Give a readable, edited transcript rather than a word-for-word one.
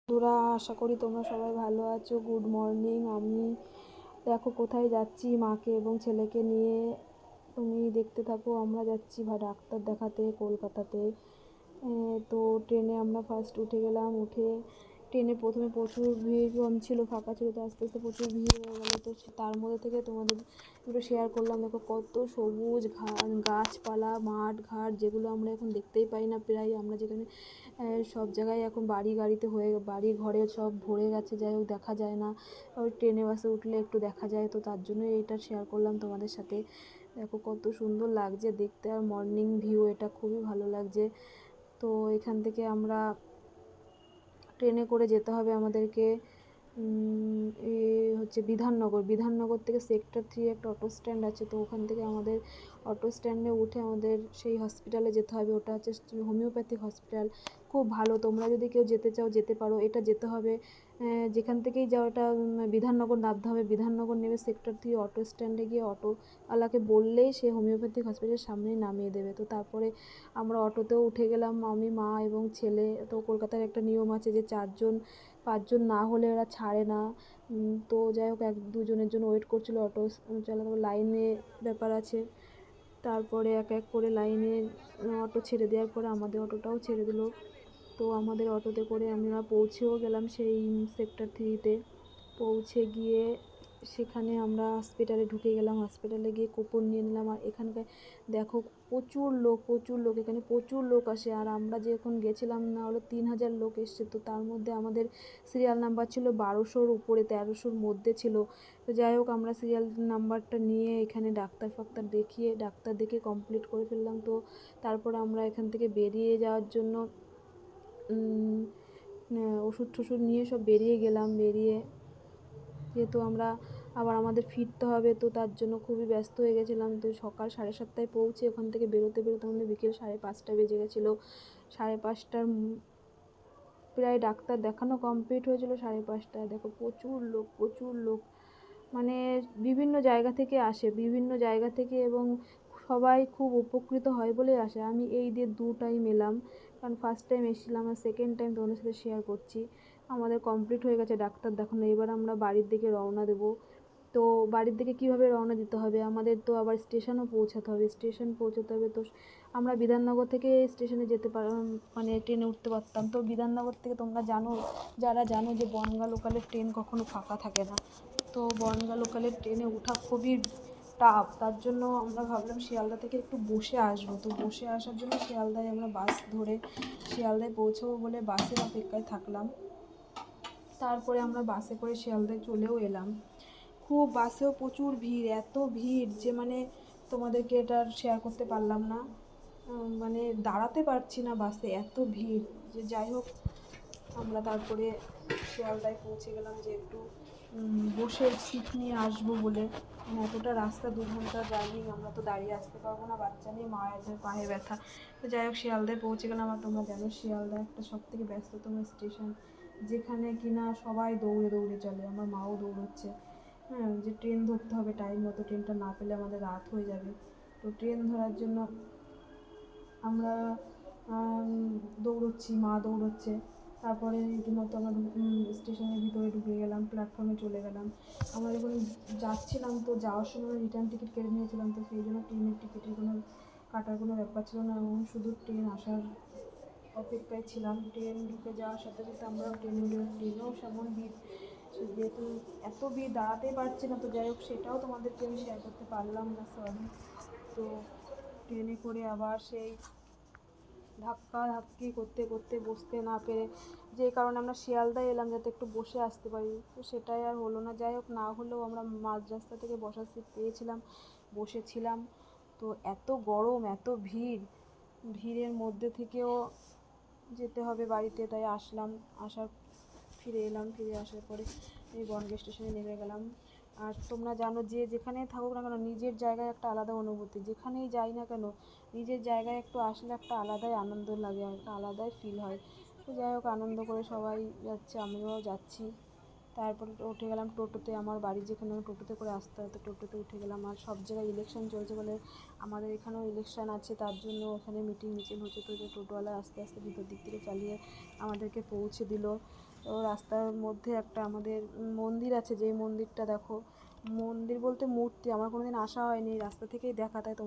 বন্ধুরা, আশা করি তোমরা সবাই ভালো আছো। Good morning. আমি দেখো কোথায় যাচ্ছি, মাকে এবং ছেলেকে নিয়ে। তুমি দেখতে থাকো। আমরা যাচ্ছি ডাক্তার দেখাতে কলকাতাতে। তো ট্রেনে আমরা ফার্স্ট উঠে গেলাম। উঠে ট্রেনে প্রথমে প্রচুর ভিড়, কম ছিল, ফাঁকা ছিল, তো আস্তে আস্তে প্রচুর ভিড় হয়ে গেলো। তো তার মধ্যে থেকে তোমাদের একটু শেয়ার করলাম। দেখো কত সবুজ গাছপালা, মাঠ ঘাট, যেগুলো আমরা এখন দেখতেই পাই না প্রায়। আমরা যেখানে সব জায়গায় এখন বাড়ি ঘরে সব ভরে গেছে, যাই হোক দেখা যায় না। ওই ট্রেনে বাসে উঠলে একটু দেখা যায়, তো তার জন্য এইটা শেয়ার করলাম তোমাদের সাথে। দেখো কত সুন্দর লাগছে দেখতে, আর মর্নিং ভিউ এটা খুবই ভালো লাগছে। তো এখান থেকে আমরা ট্রেনে করে যেতে হবে আমাদেরকে হচ্ছে বিধাননগর থেকে সেক্টর 3 একটা অটো স্ট্যান্ড আছে, তো ওখান থেকে আমাদের অটো স্ট্যান্ডে উঠে আমাদের সেই হসপিটালে যেতে হবে। ওটা হচ্ছে হোমিওপ্যাথিক হসপিটাল, খুব ভালো। তোমরা যদি কেউ যেতে চাও যেতে পারো। এটা যেতে হবে যেখান থেকেই যাও, এটা বিধাননগর নামতে হবে। বিধাননগর নেমে সেক্টর 3 অটো স্ট্যান্ডে গিয়ে অটোওয়ালাকে বললেই সে হোমিওপ্যাথিক হসপিটালের সামনেই নামিয়ে দেবে। তো তারপরে আমরা অটোতেও উঠে গেলাম, আমি, মা এবং ছেলে। তো কলকাতার একটা নিয়ম আছে যে 4-5 জন না হলে ওরা ছাড়ে না। তো যাই হোক 1-2 জনের জন্য ওয়েট করছিলো অটো চালানো, লাইনে ব্যাপার আছে। তারপরে এক এক করে লাইনে অটো ছেড়ে দেওয়ার পরে আমাদের অটোটাও ছেড়ে দিল। তো আমাদের অটোতে করে আমরা পৌঁছেও গেলাম সেই সেক্টর 3-তে। পৌঁছে গিয়ে সেখানে আমরা হসপিটালে ঢুকে গেলাম। হসপিটালে গিয়ে কুপন নিয়ে নিলাম। আর এখানকার দেখো প্রচুর লোক এখানে প্রচুর লোক আসে। আর আমরা যখন গেছিলাম না হলো 3000 লোক এসছে, তো তার মধ্যে আমাদের সিরিয়াল নাম্বার ছিল 1200-র উপরে, 1300-র মধ্যে ছিল। তো যাই হোক আমরা সিরিয়াল নাম্বারটা নিয়ে এখানে ডাক্তার দেখে কমপ্লিট করে ফেললাম। তো তারপর আমরা এখান থেকে বেরিয়ে যাওয়ার জন্য ওষুধ টষুধ নিয়ে সব বেরিয়ে গেলাম। যেহেতু আমরা আবার আমাদের ফিরতে হবে, তো তার জন্য খুবই ব্যস্ত হয়ে গেছিলাম। তো সকাল 7:30টায় পৌঁছে ওখান থেকে বেরোতে আমাদের বিকেল 5:30 বেজে গেছিলো। 5:30টার প্রায় ডাক্তার দেখানো কমপ্লিট হয়েছিল 5:30টায়। দেখো প্রচুর লোক, মানে বিভিন্ন জায়গা থেকে আসে, এবং সবাই খুব উপকৃত হয় বলে আসে। আমি এই দিয়ে 2 টাইম এলাম, কারণ ফার্স্ট টাইম এসেছিলাম আর সেকেন্ড টাইম তোমাদের সাথে শেয়ার করছি। আমাদের কমপ্লিট হয়ে গেছে ডাক্তার দেখানো। এবার আমরা বাড়ির দিকে রওনা দেবো। তো বাড়ির দিকে কীভাবে রওনা দিতে হবে, আমাদের তো আবার স্টেশন পৌঁছাতে হবে। তো আমরা বিধাননগর থেকে স্টেশনে মানে ট্রেনে উঠতে পারতাম। তো বিধাননগর থেকে তোমরা যারা জানো যে বনগাঁ লোকালের ট্রেন কখনো ফাঁকা থাকে না। তো বনগাঁ লোকালের ট্রেনে ওঠা খুবই টাফ। তার জন্য আমরা ভাবলাম শিয়ালদা থেকে একটু বসে আসবো। তো বসে আসার জন্য শিয়ালদায় আমরা বাস ধরে শিয়ালদায় পৌঁছবো বলে বাসের অপেক্ষায় থাকলাম। তারপরে আমরা বাসে করে শিয়ালদায় চলেও এলাম। বাসেও প্রচুর ভিড়, এত ভিড় যে মানে তোমাদেরকে এটা শেয়ার করতে পারলাম না। মানে দাঁড়াতে পারছি না বাসে, এত ভিড়। যে যাই হোক আমরা তারপরে শিয়ালদায় পৌঁছে গেলাম, যে একটু বসে সিট নিয়ে আসবো বলে। এতটা রাস্তা 2 ঘন্টা জার্নি, আমরা তো দাঁড়িয়ে আসতে পারবো না, বাচ্চা নিয়ে, মায়ের পায়ে ব্যথা। তো যাই হোক শিয়ালদায় পৌঁছে গেলাম। আর তোমরা জানো শিয়ালদা একটা সবথেকে ব্যস্ততম স্টেশন, যেখানে কিনা সবাই দৌড়ে চলে। আমার মাও দৌড়চ্ছে, যে ট্রেন ধরতে হবে টাইম মতো, ট্রেনটা না পেলে আমাদের রাত হয়ে যাবে। তো ট্রেন ধরার জন্য আমরা দৌড়চ্ছি, মা দৌড়চ্ছে। তারপরে রীতিমতো আমরা স্টেশনের ভিতরে ঢুকে গেলাম, প্ল্যাটফর্মে চলে গেলাম। আমরা যখন যাচ্ছিলাম, তো যাওয়ার সময় রিটার্ন টিকিট কেটে নিয়েছিলাম, তো সেই জন্য ট্রেনের টিকিটের কাটার কোনো ব্যাপার ছিল না, এবং শুধু ট্রেন আসার অপেক্ষায় ছিলাম। ট্রেন ঢুকে যাওয়ার সাথে সাথে আমরা ট্রেনেও সেমন ভিড়, যেহেতু এত ভিড় দাঁড়াতেই পারছি না। তো যাই হোক সেটাও তোমাদেরকে আমি শেয়ার করতে পারলাম না, সরি। তো ট্রেনে করে আবার সেই ধাক্কি করতে বসতে না পেরে, যে কারণে আমরা শিয়ালদায় এলাম যাতে একটু বসে আসতে পারি, তো সেটাই আর হলো না। যাই হোক না হলেও আমরা মাঝ রাস্তা থেকে বসার সিট পেয়েছিলাম, বসেছিলাম। তো এত গরম, এত ভিড়ের মধ্যে থেকেও যেতে হবে বাড়িতে, তাই ফিরে আসার পরে এই বনগাঁ স্টেশনে নেমে গেলাম। আর তোমরা জানো যে যেখানেই থাকুক না কেন, নিজের জায়গায় একটা আলাদা অনুভূতি, যেখানেই যাই না কেন নিজের জায়গায় একটু আসলে একটা আলাদাই আনন্দ লাগে, একটা আলাদাই ফিল হয়। তো যাই হোক আনন্দ করে সবাই যাচ্ছে, আমিও যাচ্ছি। তারপর উঠে গেলাম টোটোতে, আমার বাড়ি যেখানে টোটোতে করে আসতে হয়, তো টোটোতে উঠে গেলাম। আর সব জায়গায় ইলেকশন চলছে বলে আমাদের এখানেও ইলেকশন আছে, তার জন্য ওখানে মিটিং মিছিল হচ্ছে। তো যে টোটোওয়ালা আস্তে আস্তে ভিতর দিক থেকে চালিয়ে আমাদেরকে পৌঁছে দিল। তো রাস্তার মধ্যে একটা আমাদের মন্দির আছে, যেই মন্দিরটা দেখো, মন্দির বলতে মূর্তি, আমার কোনো দিন আসা হয়নি, রাস্তা থেকেই দেখা, তাই তোমার